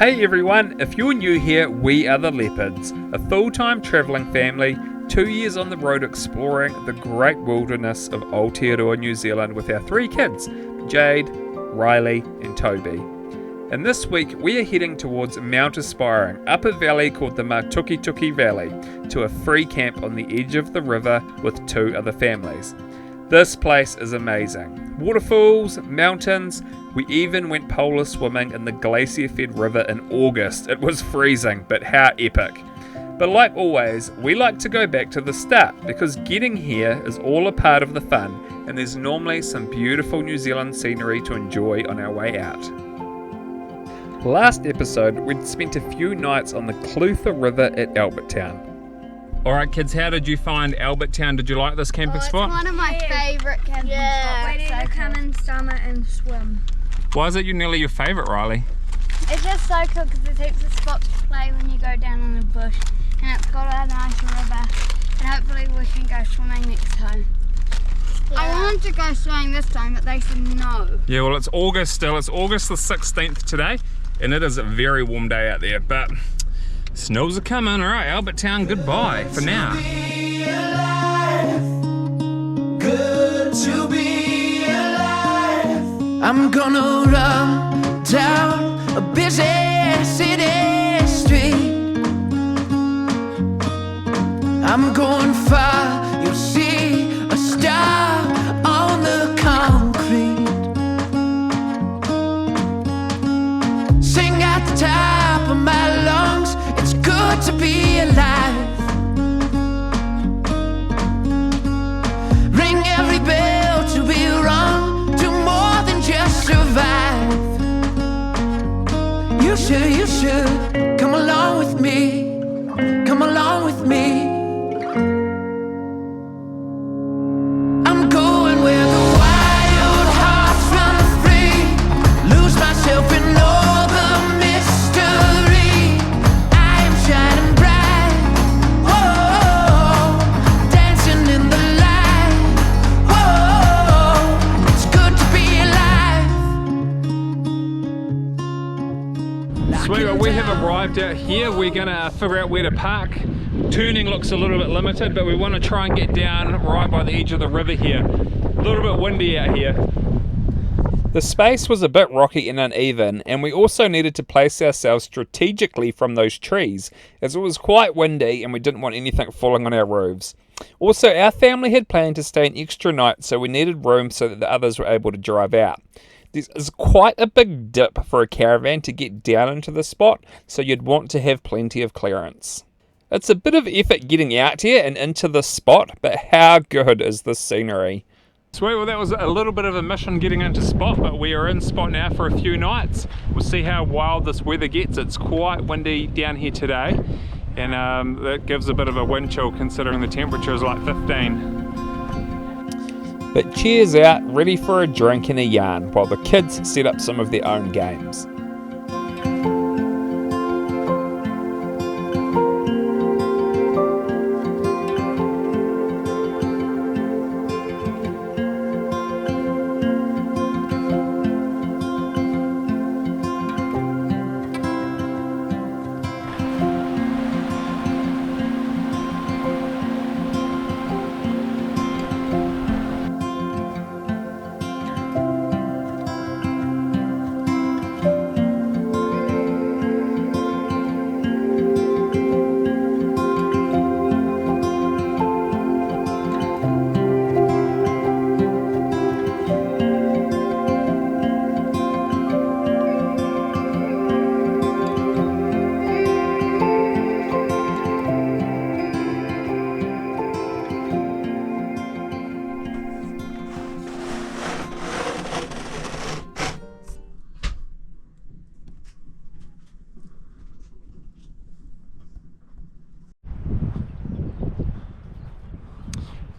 Hey everyone, if you're new here, we are the Leopards, a full-time travelling family, 2 years on the road exploring the great wilderness of Aotearoa, New Zealand with our 3 kids, Jade, Riley and Toby. And this week we are heading towards Mount Aspiring, up a valley called the Matukituki Valley, to a free camp on the edge of the river with 2 other families. This place is amazing. Waterfalls, mountains, we even went polar swimming in the glacier-fed river in August. It was freezing, but how epic. But like always, we like to go back to the start because getting here is all a part of the fun and there's normally some beautiful New Zealand scenery to enjoy on our way out. Last episode, we'd spent a few nights on the Clutha River at Albertown. Alright kids, how did you find Albertown? Did you like this camping spot? It's one of my favourite camping spots. Ready to come in summer and swim. Why is it nearly your favourite, Riley? It's just so cool because there's heaps of spots to play when you go down in the bush, and it's got a nice river, and hopefully we can go swimming next time. Yeah. I wanted to go swimming this time, but they said no. Yeah, well it's August still. It's August the 16th today, and it is a very warm day out there, but snows are coming. Alright, Albertown, goodbye for now. Good to be alive. I'm gonna run down a busy city street. I'm going far, you'll see a star on the concrete. Sing at the top of my lungs, it's good to be alive. Ring every bell to be rung, do more than just survive. You should come along with me, come along with me. I'm going where the wild hearts run free, lose myself in all the mystery. I am shining bright, whoa, dancing in the light, whoa, it's good to be alive. Sweet, well, we have arrived out here. We're gonna figure out where to park. Turning looks a little bit limited, but we want to try and get down right by the edge of the river here. A little bit windy out here. The space was a bit rocky and uneven, and we also needed to place ourselves strategically from those trees, as it was quite windy and we didn't want anything falling on our roofs. Also, our family had planned to stay an extra night, so we needed room so that the others were able to drive out. This is quite a big dip for a caravan to get down into the spot, so you'd want to have plenty of clearance. It's a bit of effort getting out here and into this spot, but how good is the scenery? Sweet, well that was a little bit of a mission getting into spot, but we are in spot now for a few nights. We'll see how wild this weather gets. It's quite windy down here today, and that gives a bit of a wind chill considering the temperature is like 15. But cheers out, ready for a drink and a yarn, while the kids set up some of their own games.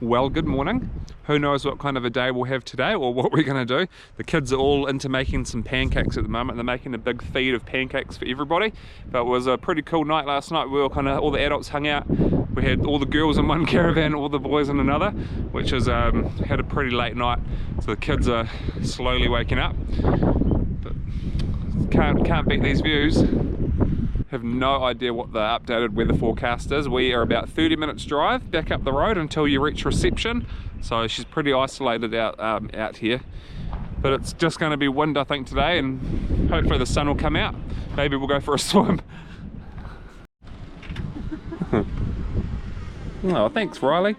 Well, good morning. Who knows what kind of a day we'll have today or what we're going to do. The kids are all into making some pancakes at the moment. They're making a big feed of pancakes for everybody. But it was a pretty cool night last night. We were all the adults hung out. We had all the girls in one caravan, all the boys in another, which is had a pretty late night. So the kids are slowly waking up. But can't beat these views. Have no idea what the updated weather forecast is. We are about 30 minutes drive back up the road until you reach reception. So she's pretty isolated out here. But it's just going to be wind, I think, today, and hopefully the sun will come out. Maybe we'll go for a swim. Oh, thanks, Riley.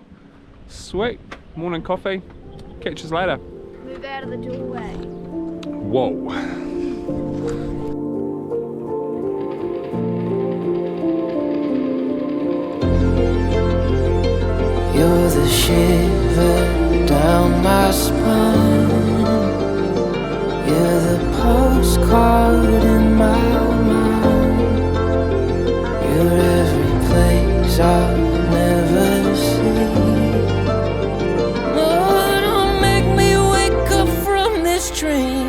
Sweet. Morning coffee. Catch us later. Move out of the doorway. Whoa. You're the shiver down my spine. You're the postcard in my mind. You're every place I'll never see. No, don't make me wake up from this dream.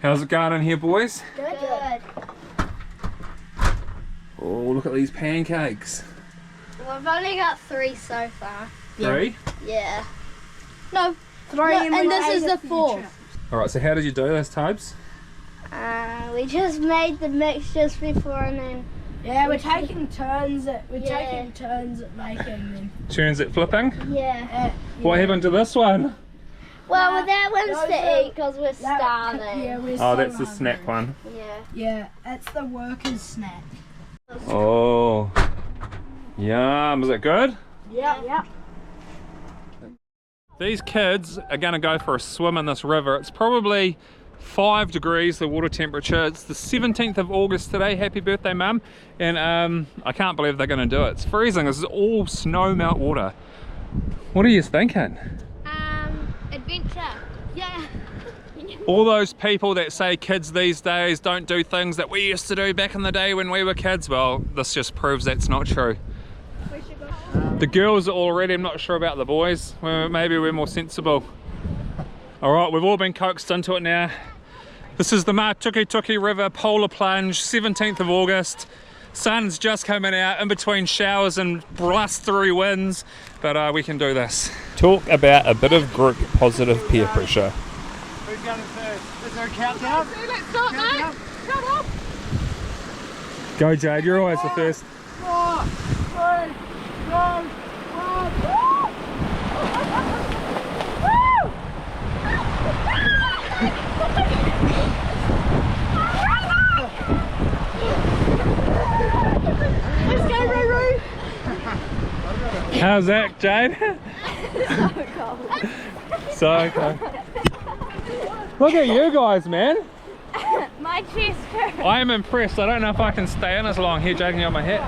How's it going in here, boys? Good. Oh, look at these pancakes. We've only got 3 so far. 3? Yeah. No, 3 no, and this is the 4th. Alright, so how did you do this, Tobes? We just made the mix just before and then. Yeah, we're taking turns at making them. Turns it flipping? Yeah. What happened to this one? Well, that one's those to are- eat because we're starving. Yeah, we're Oh, that's the starving. snack one. Yeah. Yeah, that's the workers' snack. Oh. Yum. Is it good? Yeah. These kids are going to go for a swim in this river. It's probably 5 degrees, the water temperature. It's the 17th of August today. Happy birthday, Mum. And I can't believe they're going to do it. It's freezing. This is all snow melt water. What are you thinking? Adventure. Yeah. All those people that say kids these days don't do things that we used to do back in the day when we were kids, well, this just proves that's not true. The girls are all ready. I'm not sure about the boys. Well, maybe we're more sensible. Alright, we've all been coaxed into it now. This is the Matukituki River Polar Plunge, 17th of August. Sun's just coming out in between showers and blustery winds, but we can do this. Talk about a bit of group positive peer pressure. Who's going first? Is there a countdown? Let's start, mate. Shut up. Go, Jade, you're always the first. 4, 3, 2, 1. Let's go, Ruru. How's that, Jade? So cold. Look at you guys, man. My chest hurts. I am impressed. I don't know if I can stay in as long. Here, Jade, can you hold my hat?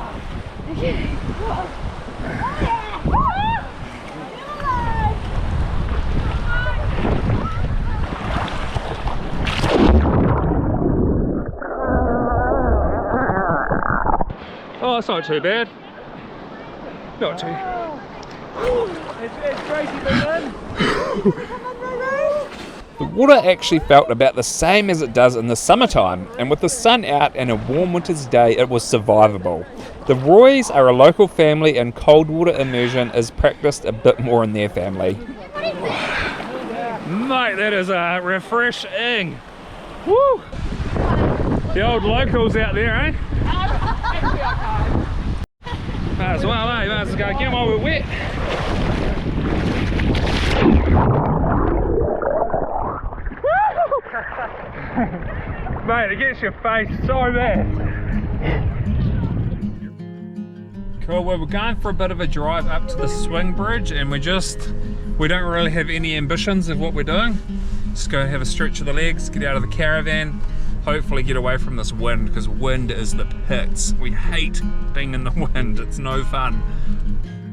Oh, it's not too bad. Not too. It's Tracy Berlin. The water actually felt about the same as it does in the summertime, and with the sun out and a warm winter's day, it was survivable. The Roys are a local family, and cold water immersion is practiced a bit more in their family. Mate, that is refreshing. Woo! The old locals out there, eh? Might as well, eh? Might as well go get them while we're wet. Mate, it gets your face so bad. Cool, well, we're going for a bit of a drive up to the swing bridge, and we don't really have any ambitions of what we're doing. Just go have a stretch of the legs, get out of the caravan, hopefully get away from this wind, because wind is the pits. We hate being in the wind, it's no fun.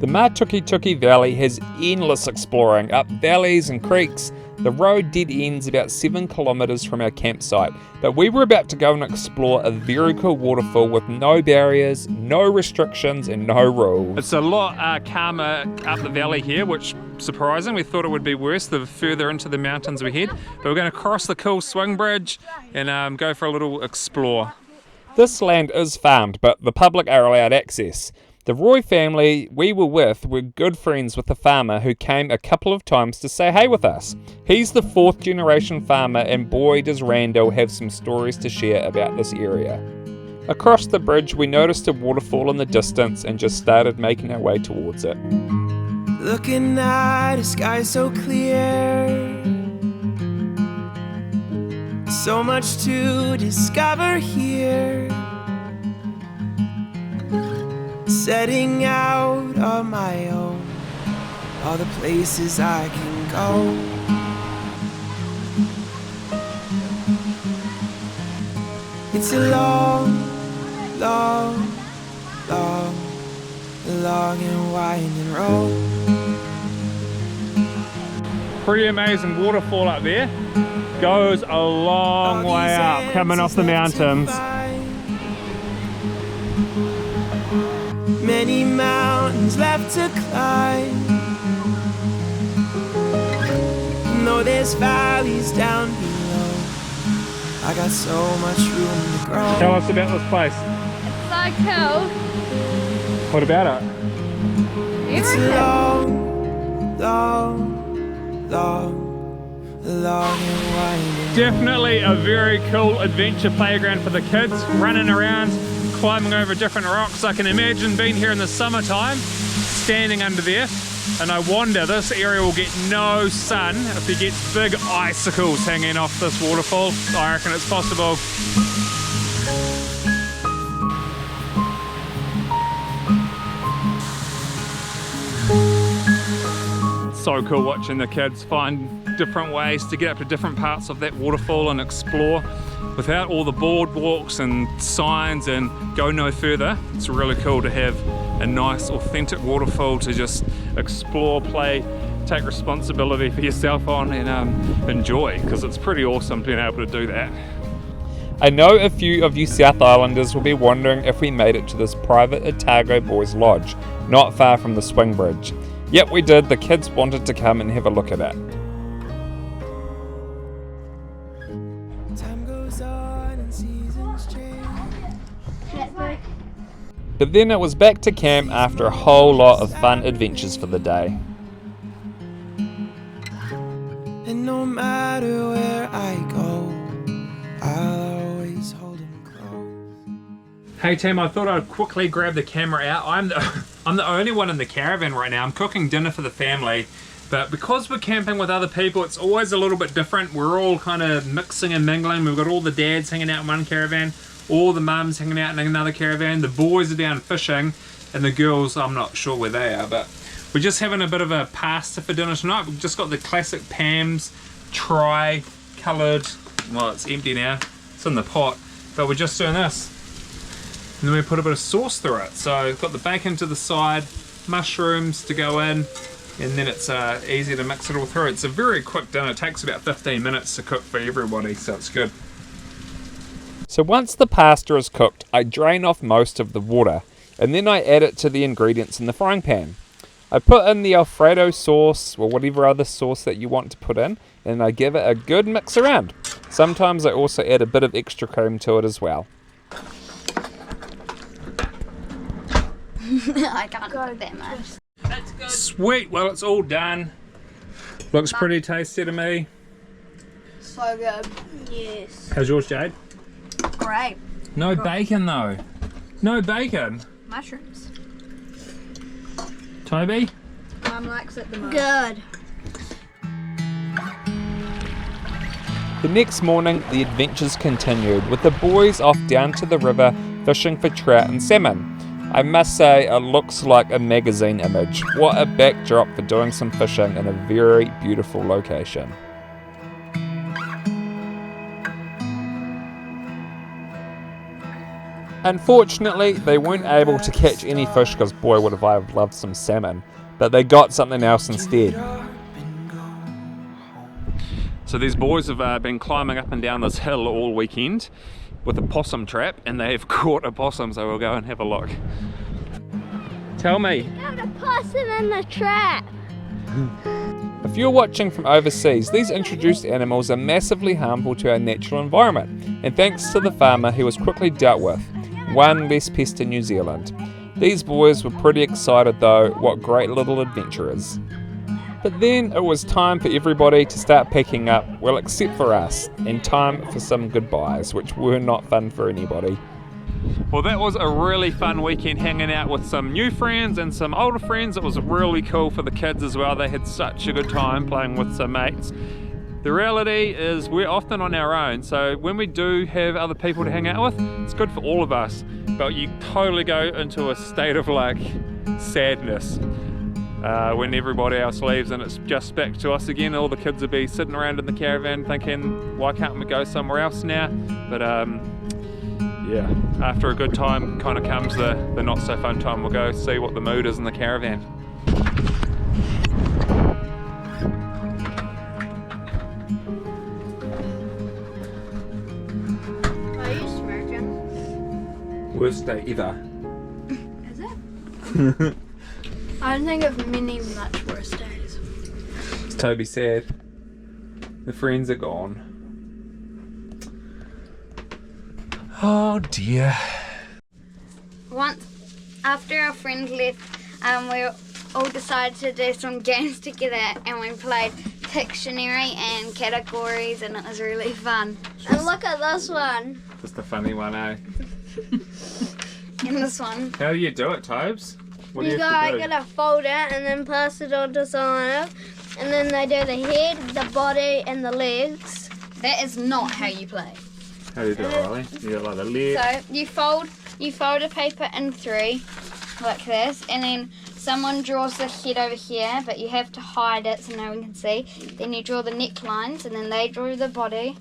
The Matukituki Valley has endless exploring, up valleys and creeks. The road dead ends about 7 kilometres from our campsite, but we were about to go and explore a very cool waterfall with no barriers, no restrictions and no rules. It's a lot calmer up the valley here, which surprising. We thought it would be worse the further into the mountains we head, but we're going to cross the cool swing bridge and go for a little explore. This land is farmed, but the public are allowed access. The Roy family we were with were good friends with the farmer who came a couple of times to say hey with us. He's the 4th generation farmer, and boy does Randal have some stories to share about this area. Across the bridge we noticed a waterfall in the distance and just started making our way towards it. Looking at a sky so clear, so much to discover here. Setting out on my own, all the places I can go. It's a long, long, long, long and winding road. Pretty amazing waterfall up there. Goes a long way up, coming off the mountains. Many mountains left to climb. No, there's valleys down below. I got so much room to grow. Tell us about this place. It's so cool. What about it? It's a long, long, long, long and winding. Definitely a very cool adventure playground for the kids, running around, climbing over different rocks. I can imagine being here in the summertime, standing under there, and I wonder this area will get no sun if you get big icicles hanging off this waterfall. I reckon it's possible. So cool watching the kids find different ways to get up to different parts of that waterfall and explore without all the boardwalks and signs and go no further. It's really cool to have a nice authentic waterfall to just explore, play, take responsibility for yourself on and enjoy, because it's pretty awesome being able to do that. I know a few of you South Islanders will be wondering if we made it to this private Otago Boys Lodge, not far from the swing bridge. Yep, we did. The kids wanted to come and have a look at it. Time goes on and seasons change. But then it was back to camp after a whole lot of fun adventures for the day. And no matter where I go, I'll always hold them close. Hey team, I thought I'd quickly grab the camera out. I'm the only one in the caravan right now. I'm cooking dinner for the family, but because we're camping with other people, it's always a little bit different. We're all kind of mixing and mingling. We've got all the dads hanging out in one caravan, all the mums hanging out in another caravan, the boys are down fishing, and the girls, I'm not sure where they are, but we're just having a bit of a pasta for dinner tonight. We've just got the classic Pam's tri-coloured, well, it's empty now, it's in the pot, but we're just doing this. And then we put a bit of sauce through it. So we've got the bacon to the side, mushrooms to go in, and then it's easy to mix it all through. It's a very quick dinner. It takes about 15 minutes to cook for everybody, so it's good. So once the pasta is cooked, I drain off most of the water, and then I add it to the ingredients in the frying pan. I put in the Alfredo sauce, or whatever other sauce that you want to put in, and I give it a good mix around. Sometimes I also add a bit of extra cream to it as well. I can't cook that much. That's good. Sweet, well it's all done. Looks pretty tasty to me. So good. Yes. How's yours, Jade? Great. No bacon though. No bacon. Mushrooms. Toby? Mum likes it the most. Good. The next morning, the adventures continued, with the boys off down to the river fishing for trout and salmon. I must say, it looks like a magazine image. What a backdrop for doing some fishing in a very beautiful location. Unfortunately, they weren't able to catch any fish because boy would have I loved some salmon, but they got something else instead. So these boys have been climbing up and down this hill all weekend with a possum trap, and they've caught a possum, so we'll go and have a look. Tell me. Got a possum in the trap. If you're watching from overseas, these introduced animals are massively harmful to our natural environment, and thanks to the farmer, he was quickly dealt with. One less pest in New Zealand. These boys were pretty excited though, what great little adventurers. But then it was time for everybody to start packing up, well except for us, and time for some goodbyes, which were not fun for anybody. Well, that was a really fun weekend hanging out with some new friends and some older friends. It was really cool for the kids as well. They had such a good time playing with some mates. The reality is we're often on our own, so when we do have other people to hang out with, it's good for all of us. But you totally go into a state of like sadness when everybody else leaves and it's just back to us again. All the kids will be sitting around in the caravan thinking, why can't we go somewhere else now? But yeah, after a good time kind of comes the not so fun time. We'll go see what the mood is in the caravan. Are you smirking? Worst day ever. Is it? I don't think of many much worse days. It's Toby sad. The friends are gone. Oh dear. Once, after our friend left, we all decided to do some games together, and we played Pictionary and categories, and it was really fun. And look at this one. Just a funny one, eh? And this one. How do you do it, Tobes? What do You you have to do? gotta fold it and then pass it on to someone else. And then they do the head, the body, and the legs. That is not how you play. How do you do it, Riley? You got like the leg. So you fold a paper in three, like this, and then someone draws the head over here, but you have to hide it so no one can see. Then you draw the neck lines, and then they draw the body.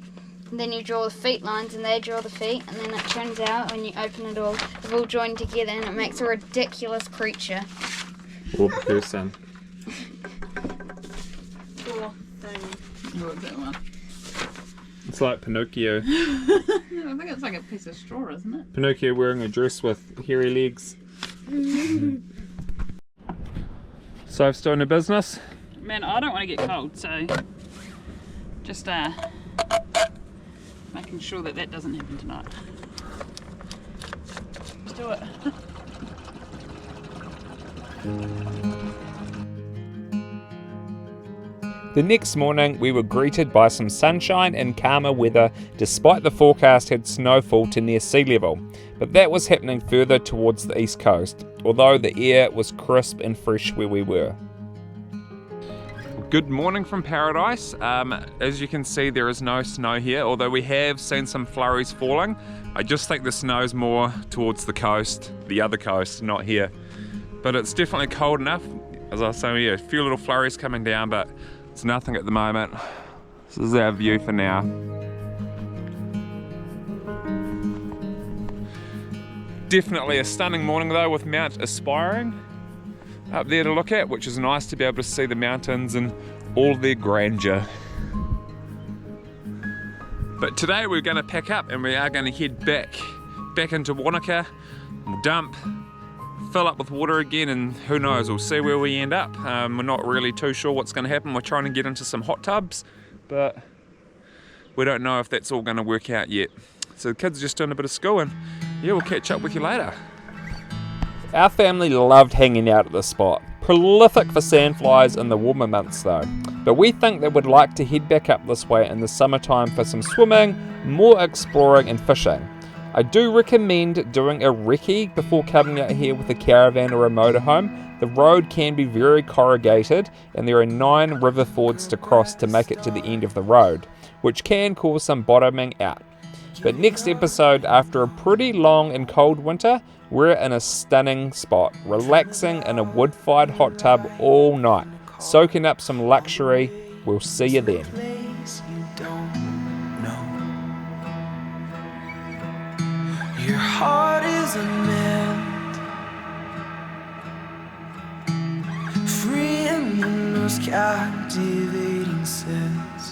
And then you draw the feet lines, and they draw the feet, and then it turns out when you open it all, they've all joined together, and it makes a ridiculous creature. Or person. It's like Pinocchio. I think it's like a piece of straw, isn't it? Pinocchio wearing a dress with hairy legs. So I've still in business. Man, I don't want to get cold, so just making sure that doesn't happen tonight. Let's do it. The next morning we were greeted by some sunshine and calmer weather despite the forecast had snowfall to near sea level, but that was happening further towards the east coast, although the air was crisp and fresh where we were. Good morning from paradise. As you can see, there is no snow here, although we have seen some flurries falling. I just think the snow's more towards the coast, the other coast, not here. But it's definitely cold enough. As I was saying, yeah, a few little flurries coming down, but it's nothing at the moment. This is our view for now. Definitely a stunning morning though, with Mount Aspiring up there to look at, which is nice to be able to see the mountains and all their grandeur. But today we're going to pack up and we are going to head back into Wanaka. We'll dump, fill up with water again, and who knows, we'll see where we end up. We're not really too sure what's going to happen. We're trying to get into some hot tubs, but we don't know if that's all going to work out yet. So the kids are just doing a bit of school, and yeah, we'll catch up with you later. Our family loved hanging out at this spot. Prolific for sandflies in the warmer months though. But we think they would like to head back up this way in the summertime for some swimming, more exploring and fishing. I do recommend doing a recce before coming out here with a caravan or a motorhome. The road can be very corrugated and there are 9 river fords to cross to make it to the end of the road, which can cause some bottoming out. But next episode, after a pretty long and cold winter, we're in a stunning spot, relaxing in a wood-fired hot tub all night, soaking up some luxury. We'll see you then. Your heart is doesn't end. Free in the most captivating sense.